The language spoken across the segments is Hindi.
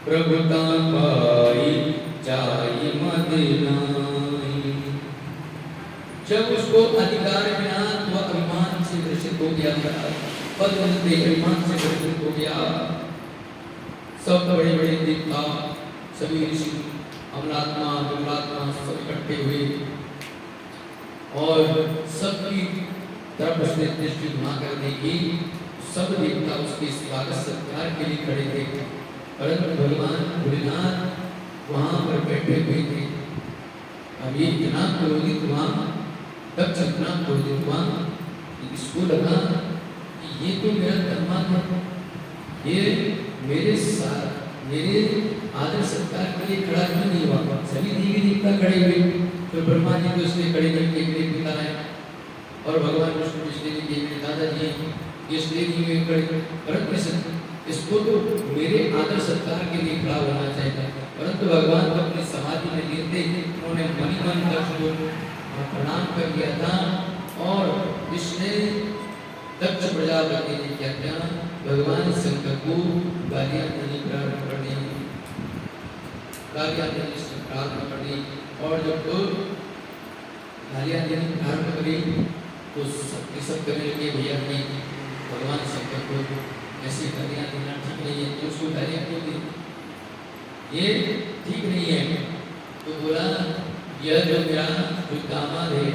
प्रभुता पाई जाई मद नाई। जब उसको अधिकार मिला वह अभिमान से ग्रसित हो गया, पद से अभिमान से ग्रसित हो गया। सब बड़े बड़े देवता, सभी ऋषि, अमलात्मा विमलात्मा सब इकट्ठे हुए और सबकी तरफ उसने दृष्टि घुमा कर देखी। सब देवता उसके स्वागत सत्कार के लिए खड़े थे, परंतु भगवान भोलेनाथ वहां पर बैठे हुए थे। अब ये इतना क्रोधित हुआ, दक्ष इतना क्रोधित हुआ कि इसको लगा कि ये तो मेरा धर्मा था, ये मेरे आदर सत्कार के लिए खड़ा क्यों नहीं हुआ। सभी देवी देवता खड़े हुए, तो ब्रह्मा जी को उसने खड़े करके मेरे पिता है और भगवान विष्णु इसलिए कि मेरे दादाजी इसलिए नहीं हुए खड़े, परंतु इसको तो मेरे आदर सत्कार के लिए खड़ा होना चाहिए। परंतु भगवान को अपनी समाधि में लेते उन्होंने मणिमन दक्ष को प्रणाम कर दिया था और इसने दक्ष प्रजापति ने क्या किया, भगवान शंकर को गालियां देनी प्रारंभ कर दी, गालियां देनी प्रारंभ कर दी। और जब गालियां देनी प्रारंभ करी तो सब करने लगे भैया की भगवान शंकर को ऐसी गालियां देना ठीक नहीं है, तो उसको गालियां क्यों दी, ये ठीक नहीं है। तो बोला यह जो मेरा जो दामाद है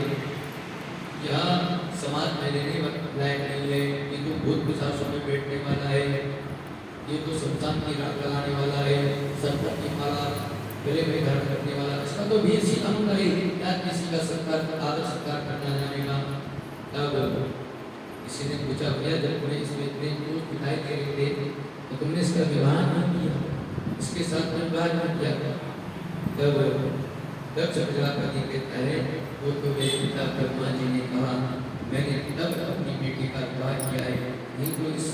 यह समाज में रहने लायक नहीं है, ये तो भूत पिशाचों में बैठने वाला है, ये तो शमशान की राख लगाने वाला है, संपत्ति की माला गले में धारण करने वाला, इसका तो भी इसी हम करे क्या किसी का सत्कार आदर सत्कार करना जानेगा। तब किसी ने पूछा भैया जब तुम्हें इसमें इतने दोष दिखाई दे रहे थे तो तुमने इसका विवाह नहीं किया, इसके साथ में विवाह नहीं किया। तब दक्ष प्रजापति कहता है वो तो मेरे पिता ब्रह्मा जी ने कहा, मैंने तब अपनी बेटी का विवाह किया है, नहीं तो इस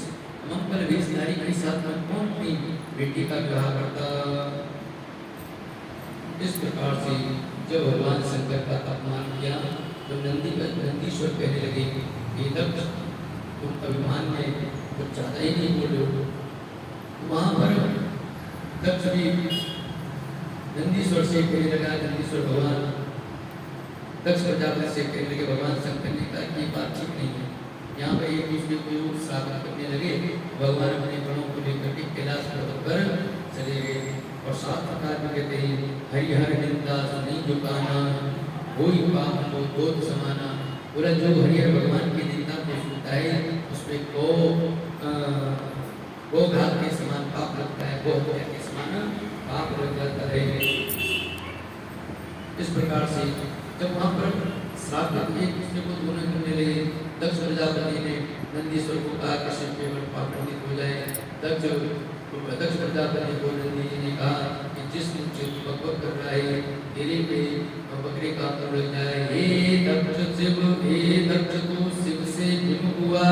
मंगल वेशधारी के साथ में कौन अपनी बेटी का विवाह करता। इस प्रकार से जब भगवान शंकर का अपमान किया तो नंदीश्वर कहने लगे कि दक्ष तुम अभिमान में कुछ ज़्यादा ही नहीं बोल रहे हो। वहाँ पर दक्ष भी नंदीश्वर से कहने लगा, नंदीश्वर भगवान दक्ष प्रजापति से कहने लगे, भगवान शंकर ने कहा कि ये बात ठीक नहीं है। यहाँ पर एक दूसरे को श्राप करने लगे, भगवान अपने गणों को लेकर के कैलाश पर्वत पर चले गए और 7 प्रकार में कहते हैं हरिहर निंदा नहीं झुकाना, कोई पाप को दोष समाना। बोला जो हरिहर भगवान की निंदा को सुनता है उसमें गोघात के समान पाप लगता है, गोहत्या के समान पाप लग जाता है। इस प्रकार से जब वहाँ पर श्राप एक दूसरे को दोनों करने लगे, दक्ष प्रजापति ने नंदीश्वर को कहा कि शिव पे पाप पंडित हो जाए। दक्ष प्रजापति को नंदी जी ने कहा कि जिस बकवास कर रहा है तेरे पे बकरे का लग जाए। हे दक्ष शिव, हे दक्ष को शिव से भ्रम हुआ,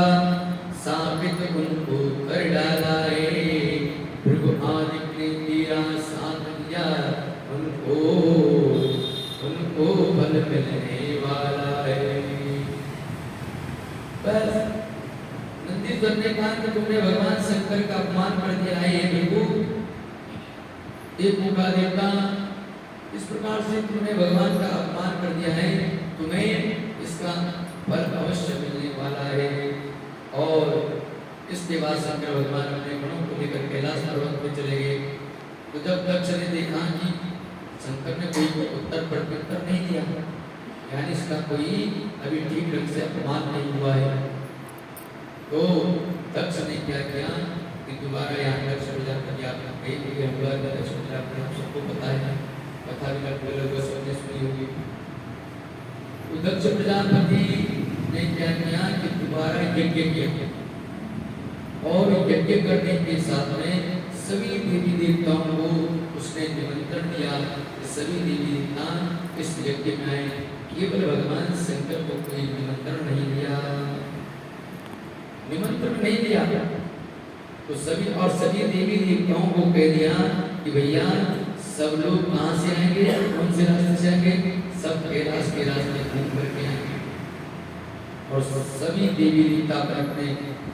साबित उनको कर डाला है, भृगु आदि ने तेरा साथ दिया, उनको फल मिलने वाला है। बस नंदीश्वर ने कहा कि तुमने भगवान शंकर का अपमान कर दिया है, ये भृगु एक मुखा देवता, इस प्रकार से तुमने भगवान का अपमान कर दिया है, तुम्हें इसका फल अवश्य मिलने वाला है। और इसके बाद शंकर भगवान अपने गणों को लेकर कैलाश पर्वत पर चले गए। तो जब दक्ष ने देखा कि शंकर ने कोई उत्तर प्रत्युत्तर नहीं दिया, यानी इसका कोई अभी ठीक ढंग से अपमान नहीं हुआ है, तो दक्ष ने क्या किया कि दोबारा यहाँ दक्ष प्रजापति आप सबको पता है, कथा भी लोग सुनी होगी। तो दक्ष प्रजापति ने क्या किया कि दोबारा यज्ञ किया और यज्ञ करने के साथ में सभी देवी देवताओं को उसने निमंत्रण दिया कि सभी देवी देवता इस यज्ञ में आए। केवल भगवान शंकर को कोई निमंत्रण नहीं दिया, निमंत्रण नहीं दिया। तो सभी देवी देवताओं को कह दिया कि भैया सब लोग कहाँ से आएंगे, कौन से रास्ते से आएंगे, सब कैलाश के रास्ते घूम करके आएंगे। और सभी देवी देवता अपने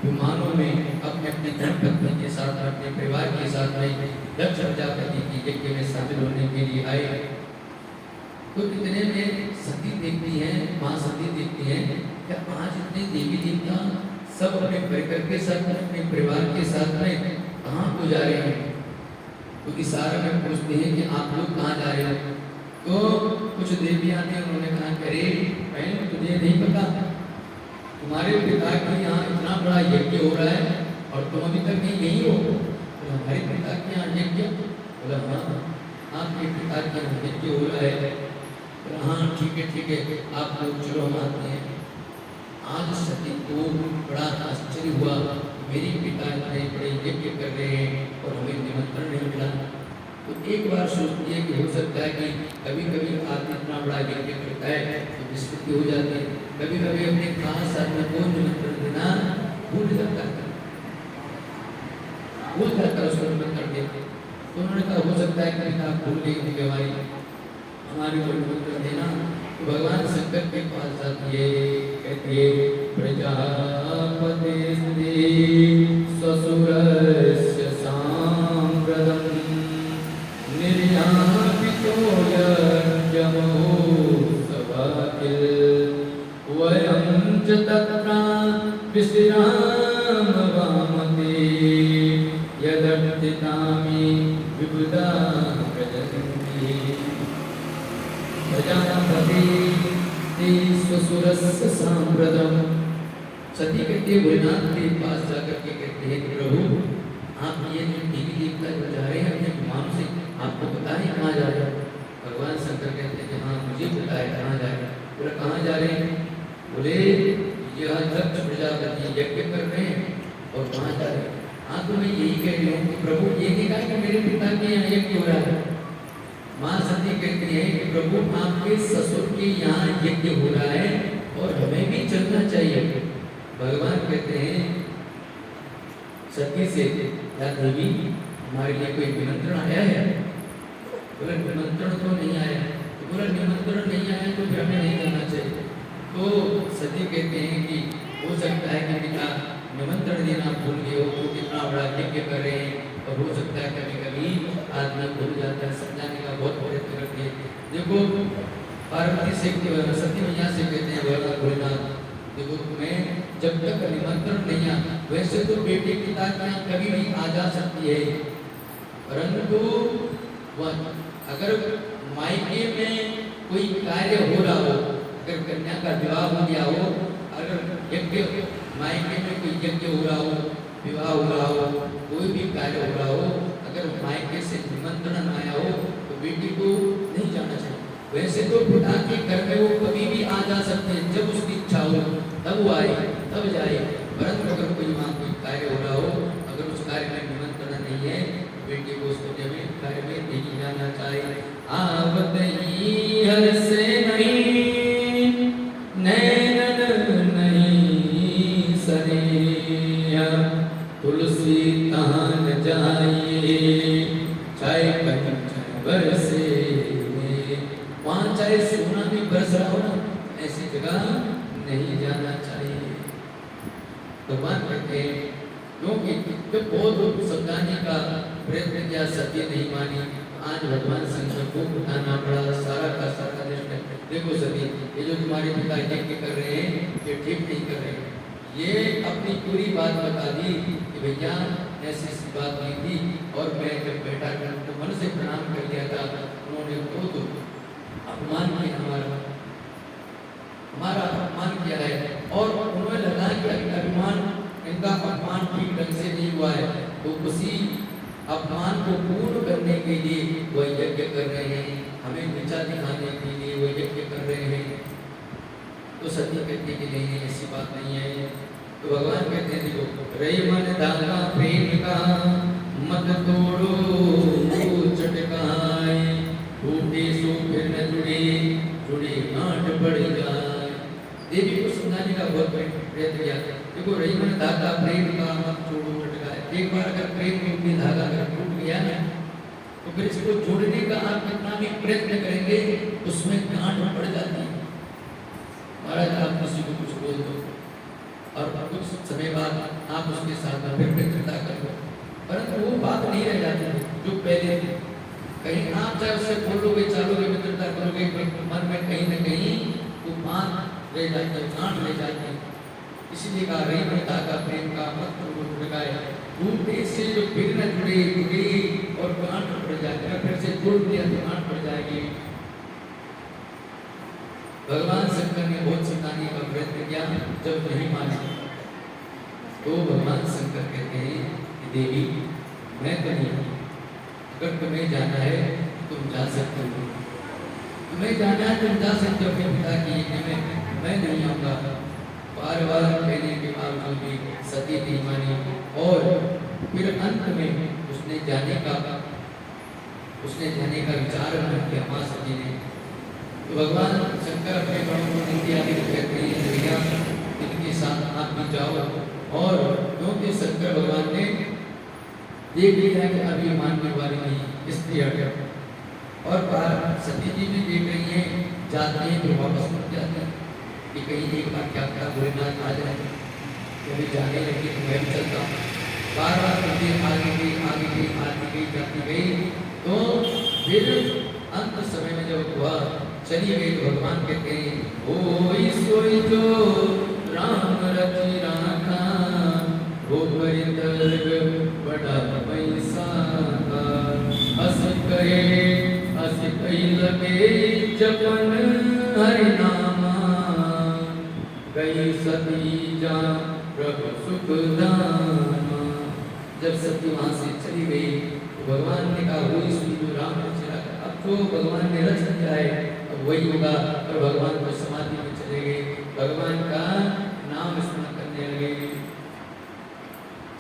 विमानों में अपने अपने धर्मपत्नी के साथ अपने परिवार के साथ में दक्ष प्रजापति की यज्ञ में शामिल होने के लिए आए। तो इतने में सती देखती हैं, माँ सती देखती हैं कि आज इतने देवी देवता सब अपने परिकर के साथ अपने परिवार के साथ में कहाँ को जा रहे हैं। तो इशारा में पूछते हैं कि आप लोग कहाँ जा रहे हो। तो कुछ देवियाँ ने उन्होंने कहा अरे बहन तुझे नहीं पता, तुम्हारे पिता के यहाँ इतना बड़ा यज्ञ हो रहा है और तुम अभी तक नहीं यही हो। तो हमारे पिता के यहाँ यज्ञ, बोला हाँ आपके पिता के यहाँ यज्ञ हो रहा है। हाँ ठीक है आप लोग चलो हम आते हैं। आज सती को बड़ा आश्चर्य हुआ, मेरे पिता इतने बड़े यज्ञ कर रहे हैं और हमें निमंत्रण नहीं मिला। तो एक बार सोचती है कि हो सकता है कि कभी कभी आदमी इतना बड़ा यज्ञ करता है तो विस्मृति हो जाती है, कभी कभी अपने खास आदमी को निमंत्रण देना भूल जाता है, उसको निमंत्रण देते। तो उन्होंने कहा हो सकता है कि आप भूल गई थी हमारी को निमंत्रण देना। तो भगवान शंकर के पास जाती है, कहती है प्रजापति ससुरस्य सांप्रदम् निर्यापितो यज्ञमो सभाकिल वयं च तत्र विश्रामवामते यदर्थितामि विबुधा प्रजन्ति प्रजापति स्वसुरस्य सांप्रदम्। सती कहते भोलेनाथ के पास जाकर के कहते हैं प्रभु आप ये जो देवी देवता जो जा रहे हैं अपने विमान से, आपको पता है कहाँ जा रहे हैं। भगवान शंकर कहते हैं कि हाँ मुझे पता है कहाँ जा रहे हैं। बोले कहाँ जा रहे हैं। बोले यह दक्ष प्रजापति यज्ञ कर रहे हैं और कहाँ जा रहे हैं। हाँ तो मैं यही कह रही हूँ कि प्रभु ये नहीं कहा कि मेरे पिता के यहाँ यज्ञ हो रहा है। माँ सती कहती है कि प्रभु आपके ससुर के यहाँ यज्ञ हो रहा है और हमें भी चलना चाहिए। भगवान कहते हैं सती से क्या देवी हमारे लिए कोई निमंत्रण आया है। बोला निमंत्रण तो नहीं आया। तो बोला निमंत्रण नहीं आया तो फिर हमें नहीं जाना चाहिए। तो सती कहते हैं कि हो सकता है कि पिता निमंत्रण देना भूल गए हो, तो कितना बड़ा यज्ञ कर रहे हैं और हो सकता है कभी कभी आदमी भूल जाता है। समझाने का बहुत प्रयत्न करते हैं। देखो पार्वती से सती मैया से कहते हैं भोलेनाथ देखो तुम्हें जब तक निमंत्रण नहीं आता, वैसे तो बेटे पिता के यहाँ कभी भी आ जा सकती है, परंतु अगर मायके में कोई कार्य हो रहा हो, अगर कन्या का विवाह हो गया हो, अगर यज्ञ मायके में कोई यज्ञ हो रहा हो, विवाह हो रहा हो, कोई भी कार्य हो रहा हो, अगर मायके से निमंत्रण आया हो तो बेटी को नहीं जाना चाहिए। वैसे तो पिता के घर में वो कभी भी आ जा सकते हैं, जब उसकी इच्छा हो तब वो आए तब जाए। परंतु अगर कोई वहाँ कोई कार्य हो रहा हो, अगर उस कार्य में निमंत्रण नहीं है तो बेटी को उसको कार्य में नहीं जाना चाहिए। आवत ही हर से नहीं नैनन नहीं सने तुलसी तहान जाइए चाहे कंचन बरसे। वहाँ चाहे सोना भी बरस रहा हो ना, ऐसी जगह नहीं जाना चाहिए। भगवान कहते हैं क्योंकि जब बहुत समझाने का प्रयत्न किया सत्य नहीं मानी, आज भगवान शंकर को उठाना पड़ा सारा का सारा दृष्टि। देखो सती ये जो तुम्हारे पिता यज्ञ कर रहे हैं ये ठीक नहीं कर रहे हैं। ये अपनी पूरी बात बता दी कि भैया ऐसी बात नहीं थी और मैं जब बैठा था तो मन से प्रणाम कर दिया था। उन्होंने तो अपमान किया, हमारा अपमान किया है और उन्होंने लगा कि अभिमान इनका अपमान ठीक ढंग से नहीं हुआ है, तो उसी अपमान को पूर्ण करने के लिए वह यज्ञ कर रहे हैं, हमें नीचा दिखाने के लिए वह यज्ञ कर रहे हैं। तो सत्य कहते कि नहीं ऐसी बात नहीं है। तो भगवान कहते हैं देखो रही मन दाता प्रेम का मत तोड़ो चटकाए टूटे सो फिर न जुड़े जुड़े गांठ बढ़ जाए। देवी को समझाने का बहुत प्रयत्न किया। देखो रही मन दाता प्रेम का मत तोड़ो चटकाए। एक बार अगर प्रेम रूपी धागा अगर टूट गया ना तो फिर इसको जोड़ने का आप कितना भी प्रयत्न करेंगे उसमें गांठ बढ़ जाती है। महाराज आप किसी को कुछ बोल दो और कुछ समय बाद आप उसके साथ में फिर मित्रता कर लो, परंतु वो बात नहीं रह जाती जो पहले थी। कहीं आप चाहे उससे बोलोगे, चालोगे, मित्रता करोगे, मन में कहीं न कहीं वो बात रह जाती है, गांठ रह जाती है। इसीलिए कहा रही मृता का प्रेम का मत लगाया, टूटे से जो फिर न जुड़े जुड़े और गांठ पड़ जाएगा, फिर से जुड़ दिया तो गांठ पड़ जाएगी। भगवान शंकर ने बहुत समझाने का प्रयत्न किया, जब नहीं माने तो भगवान शंकर कहते हैं कि देवी मैं तो नहीं, अगर तुम्हें जाना है तुम जा सकते हो, तुम्हें जाना है तुम जा सकते हो अपने पिता की यज्ञ में, मैं नहीं आऊँगा। बार बार कहने के बावजूद भी सती नहीं मानी और फिर अंत में उसने जाने का विचार न किया माँ सती ने। तो भगवान शंकर अपने बड़ों को इत्यादि कहते हैं भैया इनके साथ आप भी जाओ, और क्योंकि शंकर भगवान ने देख लिया कि अभी मानने वाली नहीं स्त्री हट, और सती जी भी देख रही हैं, जाते हैं तो वापस लौट जाते हैं कि कहीं एक बार क्या क्या भोलेनाथ आ जाए, कभी जाने लगी तो मैं भी चलता हूँ। बार बार आगे गई जाती गई, तो फिर अंत समय में जब हुआ चली गई तो भगवान कहते हैं ओ सोई जो राम रचि राखा, वो बड़ा पैसा हस कही लगे जपन हरि नामा, गई सती जा प्रभु सुख दामा। जब सती वहां से चली गई तो भगवान ने कहा वो जो राम रचि राखा, अब तो भगवान ने रच दिया है अब वही होगा, और भगवान को समाधि में चले गए, भगवान का नाम स्मरण करने लगे।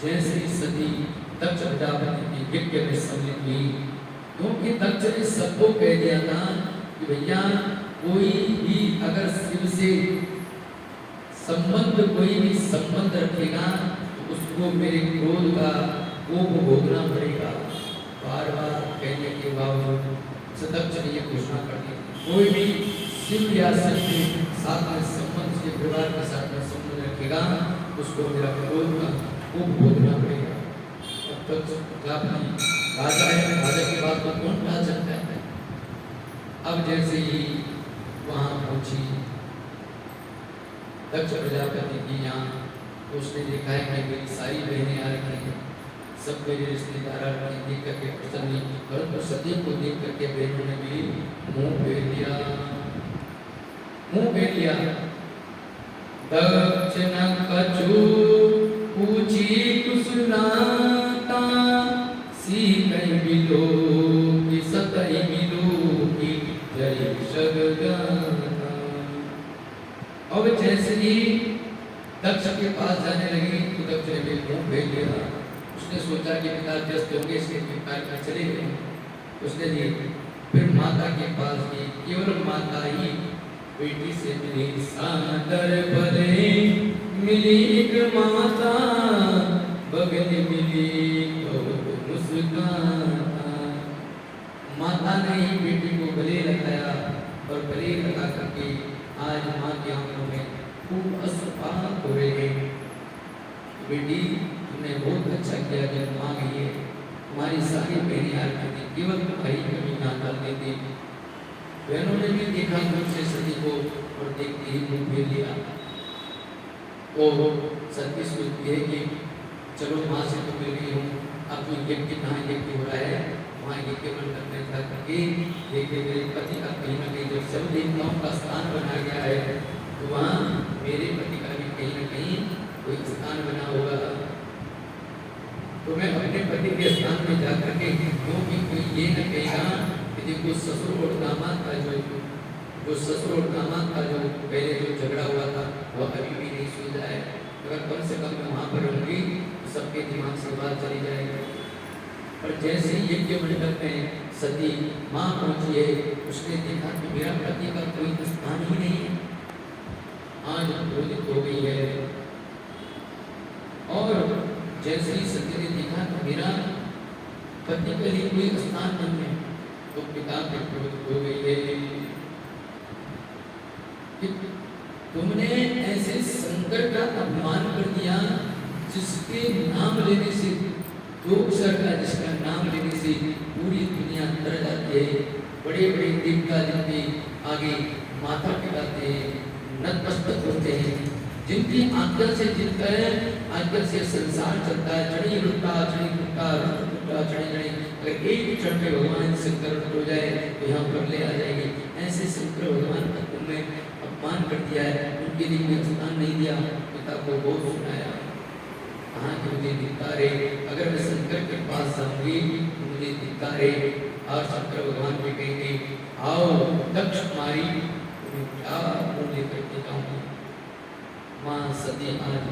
जैसे सती दक्ष प्रजापति की यज्ञ में सम्मिलित हुई, क्योंकि दक्ष ने सबको कह दिया था कि भैया कोई भी अगर शिव से कोई भी संबंध रखेगा तो उसको मेरे क्रोध का कोप भोगना पड़ेगा। बार बार कहने के बावजूद दक्ष ने यह घोषणा कर दी, कोई भी शिव या शिव के साथ में संबंध, के परिवार के साथ में संबंध रखेगा उसको मेरा क्रोध का कोप भोगना पड़ेगा। अब तक राजा है, राजा की बात को कौन टाल सकता है। अब जैसे ही वहां पहुंची दक्ष प्रजापति की यहाँ, उसने देखा है कि मेरी सारी बहनें आ रही हैं, सब मेरे रिश्तेदार आ रहे हैं, देख करके प्रसन्न नहीं, परंतु सती को देख करके बहनों ने भी मुंह फेर लिया। दक्ष न कछु पूछी कुसुनाता, सी कहीं मिलो कि सतई मिलो कि जय शगदाना। अब जैसे ही दक्ष के पास जाने लगी तो दक्ष ने भी मुंह फेर लिया। उसने सोचा कि पिता व्यस्त होंगे इसके कार्य में चले गए, उसने फिर माता के पास गई, केवल माता ही बेटी से मिली, सादर पदे मिली एक माता, बगल मिली तो मुस्कान। माता ने ही बेटी को गले लगाया और गले लगा करके आज माँ की आंखों में खूब अश्रुपात हो रहे हैं। बेटी तुमने बहुत अच्छा किया जब माँ गई है, तुम्हारी सारी बहनें आ रही थी, केवल तुम्हारी कमी ना डालती थी। बहनों ने भी देखा दूर से सती को और देखते ही मुंह फेर लिया। तो सती सोचती है कि चलो माँ से तो मिल गई हूँ, अब तो यज्ञ कहाँ यज्ञ हो रहा है, वहाँ यज्ञ मंडप में जा करके देखिए मेरे पति का कहीं न कहीं जो सब देवताओं का स्थान बना गया है, तो वहाँ मेरे पति का भी कहीं न कहीं कोई स्थान बना होगा। तो मैं अपने पति के स्थान में जा करके, क्योंकि कोई ये न कहेगा कि देखो ससुर और दामाद का जो ससुर और दामाद का जो पहले जो झगड़ा हुआ था वह अभी भी नहीं सुलझा है, अगर कम से कम मैं वहाँ पर रहूँगी तो सबके दिमाग से बात चली जाएगी। और जैसे ही यज्ञ मंडप में सती माँ पहुँची है, उसने देखा कि मेरा पति का कोई स्थान ही नहीं है, आज क्रोधित हो गई है। और जैसे ही सती ने देखा कि मेरा पति के लिए कोई स्थान नहीं है, तो पिता पे क्रोधित हो गई है। तुमने ऐसे शंकर का अपमान कर दिया जिसके नाम लेने से, दो अक्षर का जिसका नाम लेने से पूरी दुनिया तर जाती है। बड़े बड़े देवता जिनके आगे माथा टिकाते हैं, नतमस्तक होते हैं, जिनकी आज्ञा से जिनका आज्ञा से संसार चलता है। चढ़ी रुका चढ़ी रुका रुका चढ़ी चढ़ी, अगर एक क्षण में भगवान शंकर हो जाए तो यहाँ पर ले आ जाएंगे। ऐसे शंकर भगवान का तुमने अपमान कर दिया है, उनके लिए कोई स्थान नहीं दिया। पिता को बहुत सुनाया, कहाँ कि मुझे धिक्कारे, अगर मैं शंकर के पास जाऊंगी तो मुझे धिक्कारे। और शंकर भगवान भी कहेंगे आओ दक्ष कुमारी, क्या लेकर के जाऊंगी। माँ सती आज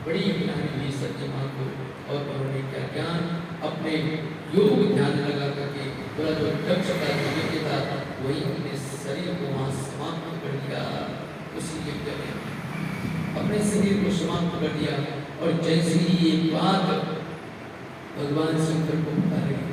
बड़ी ज्ञानी हुई सती माँ को, और उन्होंने क्या ज्ञान अपने योग ध्यान लगा करके पूरा जो दक्ष का यज्ञ था वही अपने शरीर को वहाँ समाप्त कर दिया। उसी यज्ञ में अपने शरीर को समाप्त कर दिया। और जैसे ही ये बात भगवान शंकर को बता रही